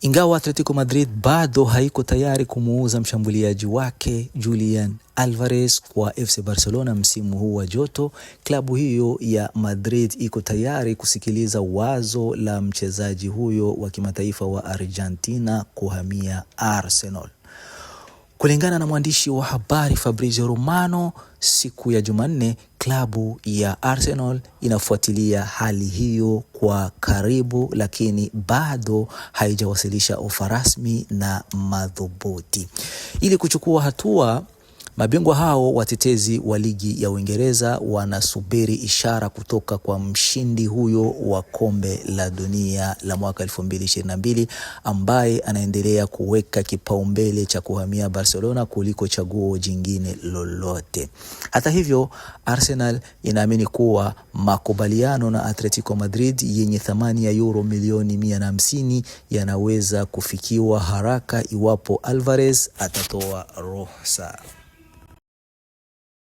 Ingawa Atletico Madrid bado haiko tayari kumuuza mshambuliaji wake Julian Alvarez kwa FC Barcelona msimu huu wa joto, klabu hiyo ya Madrid iko tayari kusikiliza wazo la mchezaji huyo wa kimataifa wa Argentina kuhamia Arsenal. Kulingana na mwandishi wa habari Fabrizio Romano, siku ya Jumanne, klabu ya Arsenal inafuatilia hali hiyo kwa karibu, lakini bado haijawasilisha ofa rasmi na madhubuti. Ili kuchukua hatua, mabingwa hao watetezi wa ligi ya Uingereza wanasubiri ishara kutoka kwa mshindi huyo wa kombe la dunia la mwaka 2022 ambaye anaendelea kuweka kipaumbele cha kuhamia Barcelona kuliko chaguo jingine lolote. Hata hivyo, Arsenal inaamini kuwa makubaliano na Atletico Madrid yenye thamani ya euro milioni 150 yanaweza kufikiwa haraka iwapo Alvarez atatoa ruhusa.